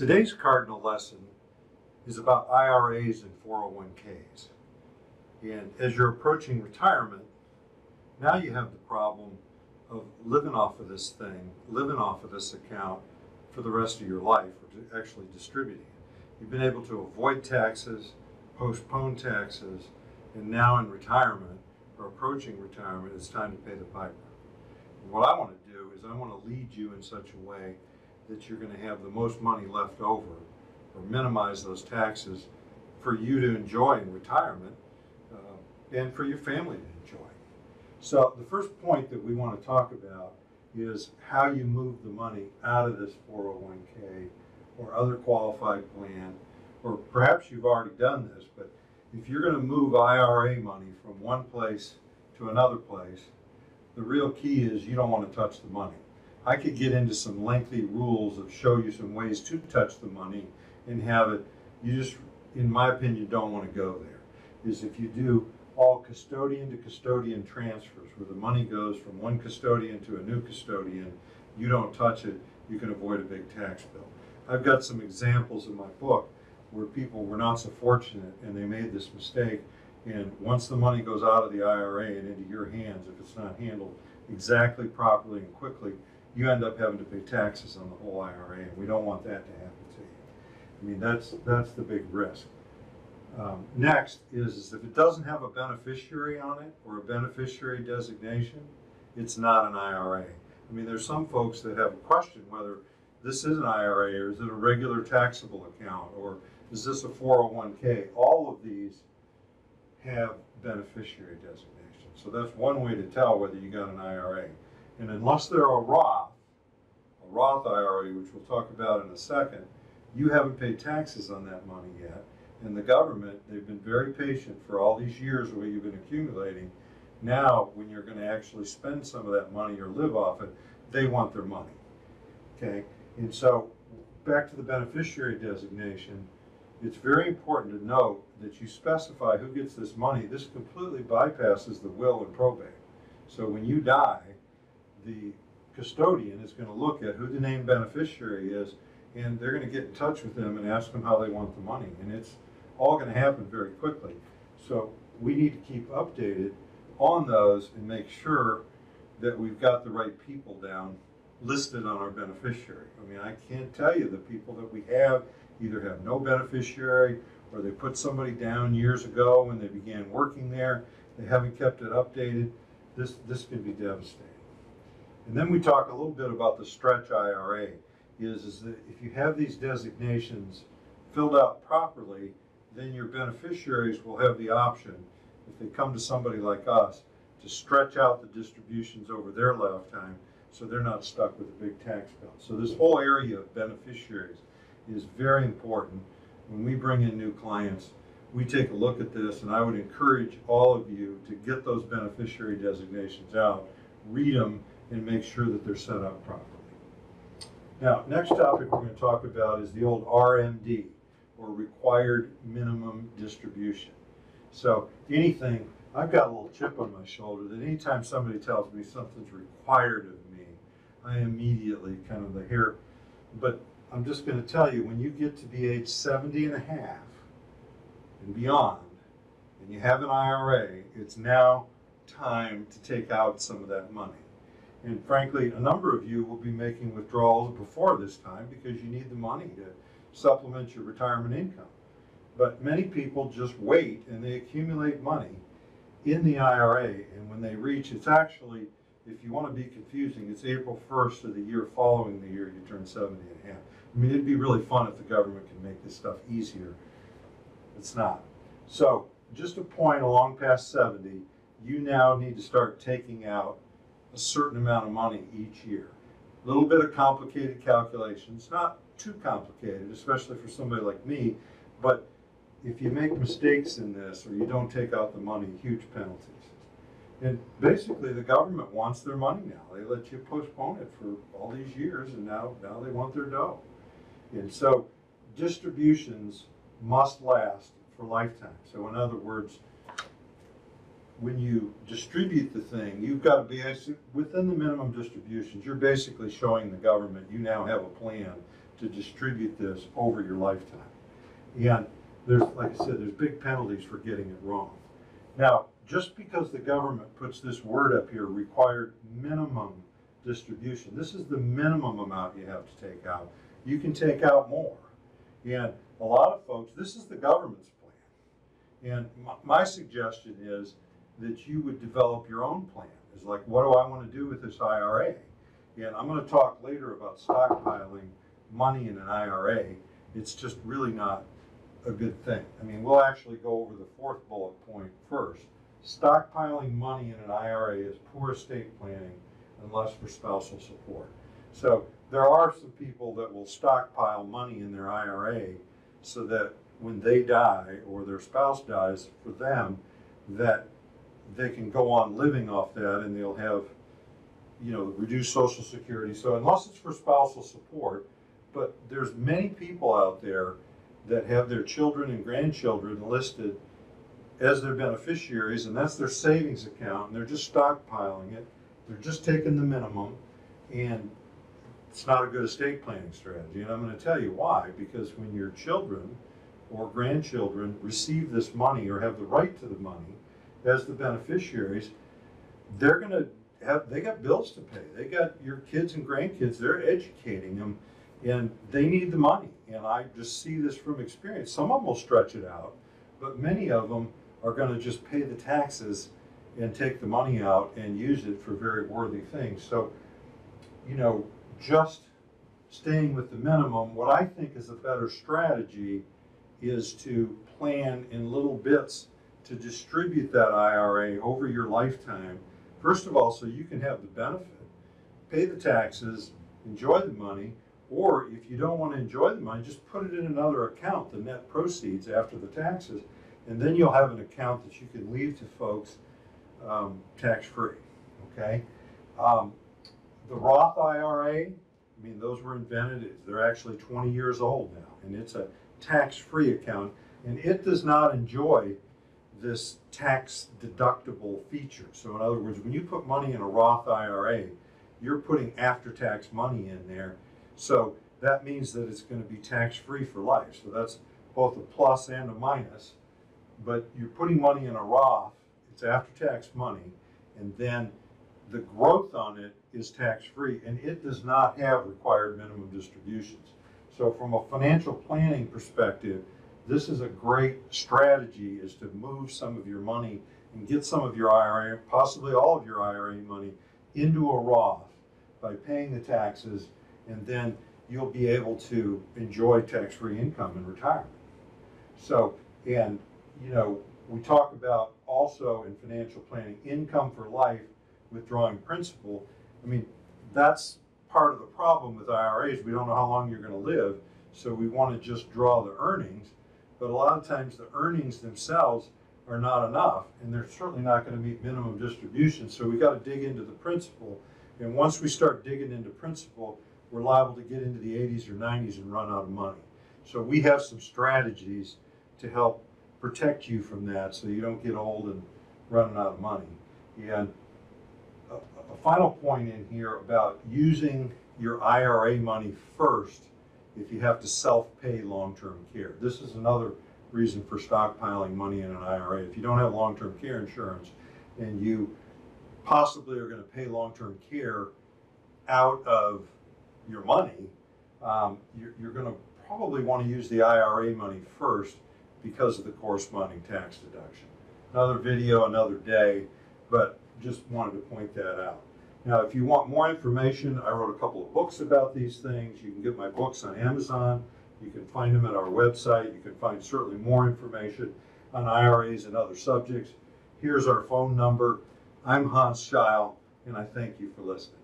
Today's Cardinal Lesson is about IRAs and 401ks. And as you're approaching retirement, now you have the problem of living off of this thing, living off of this account for the rest of your life, or actually distributing it. You've been able to avoid taxes, postpone taxes, and now in retirement, or approaching retirement, it's time to pay the piper. And what I want to do is I want to lead you in such a way that you're going to have the most money left over, or minimize those taxes for you to enjoy in retirement, and for your family to enjoy. So the first point that we want to talk about is how you move the money out of this 401k or other qualified plan, or perhaps you've already done this, but if you're going to move IRA money from one place to another place, the real key is you don't want to touch the money. I could get into some lengthy rules of show you some ways to touch the money and have it. You just, in my opinion, don't want to go there. Is if you do all custodian to custodian transfers, where the money goes from one custodian to a new custodian, you don't touch it, you can avoid a big tax bill. I've got some examples in my book where people were not so fortunate and they made this mistake, and once the money goes out of the IRA and into your hands, if it's not handled exactly properly and quickly, you end up having to pay taxes on the whole IRA, and we don't want that to happen to you. I mean, that's the big risk. Next is if it doesn't have a beneficiary on it or a beneficiary designation, it's not an IRA. I mean, there's some folks that have a question whether this is an IRA or is it a regular taxable account or is this a 401k? All of these have beneficiary designation. So that's one way to tell whether you got an IRA. And unless they're a Roth IRA, which we'll talk about in a second, you haven't paid taxes on that money yet. And the government, they've been very patient for all these years where you've been accumulating. Now, when you're going to actually spend some of that money or live off it, they want their money. Okay? And so, back to the beneficiary designation, it's very important to note that you specify who gets this money. This completely bypasses the will and probate. So when you die, the custodian is going to look at who the named beneficiary is, and they're going to get in touch with them and ask them how they want the money. And it's all going to happen very quickly. So we need to keep updated on those and make sure that we've got the right people down listed on our beneficiary. I mean, I can't tell you the people that we have either have no beneficiary or they put somebody down years ago when they began working there. They haven't kept it updated. This can be devastating. And then we talk a little bit about the stretch IRA. Is that if you have these designations filled out properly, then your beneficiaries will have the option, if they come to somebody like us, to stretch out the distributions over their lifetime so they're not stuck with a big tax bill. So this whole area of beneficiaries is very important. When we bring in new clients, we take a look at this, and I would encourage all of you to get those beneficiary designations out, read them, and make sure that they're set up properly. Now, next topic we're going to talk about is the old RMD, or required minimum distribution. So anything, I've got a little chip on my shoulder that anytime somebody tells me something's required of me, I immediately kind of the hair, but I'm just going to tell you, when you get to be age 70 and a half and beyond, and you have an IRA, it's now time to take out some of that money. And frankly, a number of you will be making withdrawals before this time because you need the money to supplement your retirement income. But many people just wait and they accumulate money in the IRA, and when they reach, it's actually, if you want to be confusing, it's April 1st of the year following the year you turn 70 and a half. I mean, it'd be really fun if the government could make this stuff easier. It's not. So, just a point along past 70, you now need to start taking out a certain amount of money each year. A little bit of complicated calculations, not too complicated, especially for somebody like me, but if you make mistakes in this or you don't take out the money, huge penalties. And basically the government wants their money now. They let you postpone it for all these years, and now they want their dough. And so distributions must last for lifetime. So in other words, when you distribute the thing, you've got to be within the minimum distributions. You're basically showing the government you now have a plan to distribute this over your lifetime. And there's, like I said, there's big penalties for getting it wrong. Now, just because the government puts this word up here, required minimum distribution, this is the minimum amount you have to take out. You can take out more. And a lot of folks, this is the government's plan. And my suggestion is that you would develop your own plan. It's like, what do I want to do with this IRA? And I'm going to talk later about stockpiling money in an IRA. It's just really not a good thing. I mean, we'll actually go over the fourth bullet point first. Stockpiling money in an IRA is poor estate planning unless for spousal support. So there are some people that will stockpile money in their IRA so that when they die or their spouse dies, for them, that they can go on living off that and they'll have, you know, reduced Social Security. So unless it's for spousal support, but there's many people out there that have their children and grandchildren listed as their beneficiaries, and that's their savings account, and they're just stockpiling it. They're just taking the minimum, and it's not a good estate planning strategy. And I'm going to tell you why. Because when your children or grandchildren receive this money or have the right to the money as the beneficiaries, they're going to have, they got bills to pay. They got your kids and grandkids, they're educating them, and they need the money. And I just see this from experience. Some of them will stretch it out, but many of them are going to just pay the taxes and take the money out and use it for very worthy things. So, you know, just staying with the minimum, what I think is a better strategy is to plan in little bits to distribute that IRA over your lifetime. First of all, so you can have the benefit, pay the taxes, enjoy the money, or if you don't want to enjoy the money, just put it in another account, the net proceeds after the taxes, and then you'll have an account that you can leave to folks tax-free, okay? The Roth IRA, I mean, those were invented, they're actually 20 years old now, and it's a tax-free account, and it does not enjoy this tax deductible feature. So in other words, when you put money in a Roth IRA, you're putting after-tax money in there. So that means that it's going to be tax-free for life. So that's both a plus and a minus. But you're putting money in a Roth, it's after-tax money, and then the growth on it is tax-free, and it does not have required minimum distributions. So from a financial planning perspective, this is a great strategy, is to move some of your money and get some of your IRA, possibly all of your IRA money, into a Roth by paying the taxes, and then you'll be able to enjoy tax-free income in retirement. So, and you know, we talk about also in financial planning, income for life, withdrawing principal. I mean, that's part of the problem with IRAs. We don't know how long you're going to live, so we want to just draw the earnings. But a lot of times the earnings themselves are not enough, and they're certainly not going to meet minimum distribution. So we got to dig into the principal. And once we start digging into principal, we're liable to get into the 80s or 90s and run out of money. So we have some strategies to help protect you from that, so you don't get old and running out of money. And a final point in here about using your IRA money first if you have to self-pay long-term care. This is another reason for stockpiling money in an IRA. If you don't have long-term care insurance and you possibly are going to pay long-term care out of your money, you're going to probably want to use the IRA money first because of the corresponding tax deduction. Another video, another day, but just wanted to point that out. Now, if you want more information, I wrote a couple of books about these things. You can get my books on Amazon. You can find them at our website. You can find certainly more information on IRAs and other subjects. Here's our phone number. I'm Scheil, and I thank you for listening.